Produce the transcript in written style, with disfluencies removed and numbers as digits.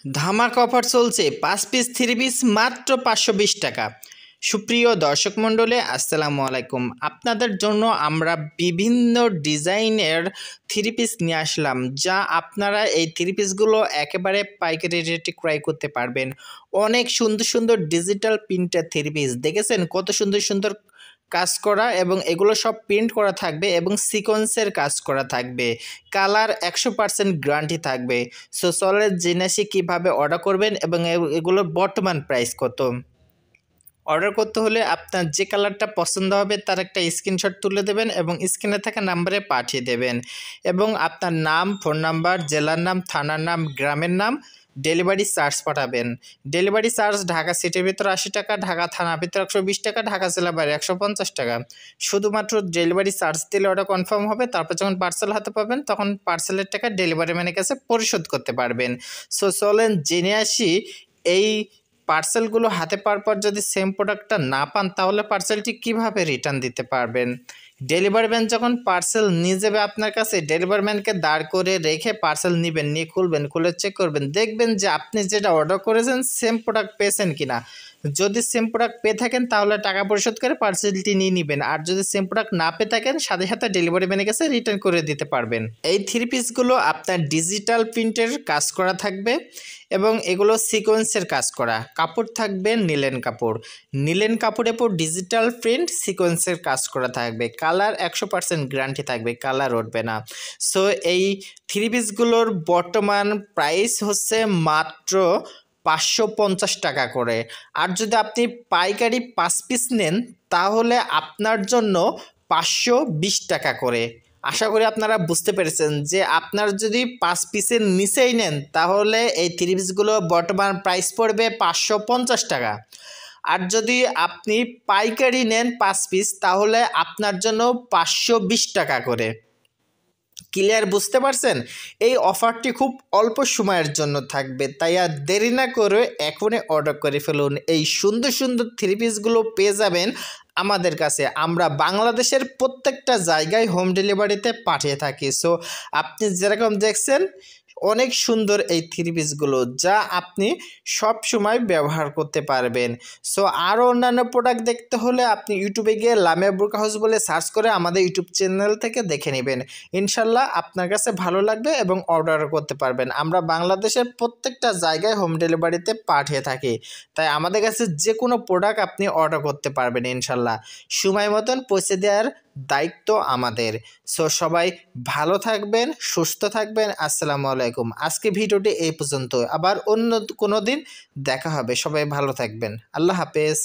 ধামাকা অফার চলছে ৫ piece 3 piece মাত্র ৫২০ টাকা। সুপ্রিয় দর্শক মণ্ডলী আসসালামু আলাইকুম। আপনাদের জন্য আমরা বিভিন্ন ডিজাইনের 3 পিস নিয়ে আসলাম, যা আপনারা এই 3 পিসগুলো একেবারে পাইকারি রেটে ক্রয় করতে পারবেন। অনেক সুন্দর সুন্দর ডিজিটাল প্রিন্টের 3 পিস দেখেছেন, কত সুন্দর সুন্দর কাজ করা, এবং এগুলো সব প্রিন্ট করা থাকবে এবং সিকোয়েন্সের কাজ করা থাকবে। কালার 100% গ্যারান্টি থাকবে। সো চলে জেনে আসি কীভাবে অর্ডার করবেন এবং এগুলোর বর্তমান প্রাইস কত। অর্ডার করতে হলে আপনার যে কালারটা পছন্দ হবে তার একটা স্ক্রিনশট তুলে দেবেন এবং স্ক্রিনে থাকা নাম্বারে পাঠিয়ে দেবেন, এবং আপনার নাম, ফোন নাম্বার, জেলার নাম, থানার নাম, গ্রামের নাম, ডেলিভারি চার্জ পাঠাবেন। ডেলিভারি চার্জ ঢাকা সিটির ভিতরে ৮০ টাকা, ঢাকা থানার ভিতরে ১২০ টাকা, ঢাকা জেলা বাইরে ১৫০ টাকা। শুধুমাত্র ডেলিভারি চার্জ দিলে অর্ডার কনফার্ম হবে। তারপর যখন পার্সেল হাতে পাবেন তখন পার্সেলের টাকা ডেলিভারি ম্যানের কাছে পরিশোধ করতে পারবেন। সো চলেন জেনে আসি, এই পার্সেলগুলো হাতে পাওয়ার পর যদি সেম প্রোডাক্টটা না পান তাহলে পার্সেলটি কিভাবে রিটার্ন দিতে পারবেন। ডেলিভারি ম্যান যখন পার্সেল নিয়ে যাবে আপনার কাছে, ডেলিভারি ম্যানকে দাঁড় করে রেখে পার্সেল নেবেন, নিয়ে খুলবেন, খুলে চেক করবেন, দেখবেন যে আপনি যেটা অর্ডার করেছেন সেম প্রোডাক্ট পেয়েছেন কিনা। যদি সেম প্রোডাক্ট পেয়ে থাকেন তাহলে টাকা পরিশোধ করে পার্সেলটি নিয়ে নেবেন, আর যদি সেম প্রোডাক্ট না পেয়ে থাকেন সাথে সাথে ডেলিভারি ম্যানের কাছে রিটার্ন করে দিতে পারবেন। এই 3 পিসগুলো আপনার ডিজিটাল প্রিন্টের কাজ করা থাকবে এবং এগুলো সিকোয়েন্সের কাজ করা। কাপড় থাকবে নিলেন কাপড়, নিলেন কাপড়ের উপর ডিজিটাল প্রিন্ট সিকোয়েন্সের কাজ করা থাকবে। কালার 100% গ্যারান্টি থাকবে, কালার উঠবে না। সো এই 3 পিসগুলোর বর্তমান প্রাইস হচ্ছে মাত্র ৫৫০ টাকা করে। আর যদি আপনি পাইকারি 5 পিস নেন তাহলে আপনার জন্য ৫২০ টাকা করে। আশা করি আপনারা বুঝতে পেরেছেন যে আপনার যদি 5 পিসের নিচেই নেন তাহলে এই 3 পিসগুলো বর্তমান প্রাইস পড়বে ৫৫০ টাকা। আর যদি আপনি পাইকারি নেন 5 পিস তাহলে আপনার জন্য ৫২০ টাকা করে। ক্লিয়ার বুঝতে পারছেন? এই অফারটি খুব অল্প সময়ের জন্য থাকবে, তাই আর দেরি না করে এখনই অর্ডার করে ফেলুন। এই সুন্দর সুন্দর 3 পিসগুলো পেয়ে যাবেন আমাদের কাছে। আমরা বাংলাদেশের প্রত্যেকটা জায়গায় হোম ডেলিভারিতে পাঠিয়ে থাকি। সো আপনি যেরকম দেখছেন অনেক সুন্দর এই 3 পিসগুলো, যা আপনি সব সময় ব্যবহার করতে পারবেন। সো আরও অন্যান্য প্রোডাক্ট দেখতে হলে আপনি ইউটিউবে গিয়ে লামিয়া বুরকা হাউস বলে সার্চ করে আমাদের ইউটিউব চ্যানেল থেকে দেখে নেবেন। ইনশাল্লাহ আপনার কাছে ভালো লাগবে এবং অর্ডার করতে পারবেন। আমরা বাংলাদেশের প্রত্যেকটা জায়গায় হোম ডেলিভারিতে পাঠিয়ে থাকি, তাই আমাদের কাছে যে কোনো প্রোডাক্ট আপনি অর্ডার করতে পারবেন ইনশাল্লাহ। সময় মতন পৌঁছে দেওয়ার দায়িত্ব আমাদের। সো সবাই ভালো থাকবেন, সুস্থ থাকবেন। আসসালামু আলাইকুম। আজকে ভিডিওটি এই পর্যন্ত, আবার অন্য কোনো দিন দেখা হবে। সবাই ভালো থাকবেন। আল্লাহ হাফেজ।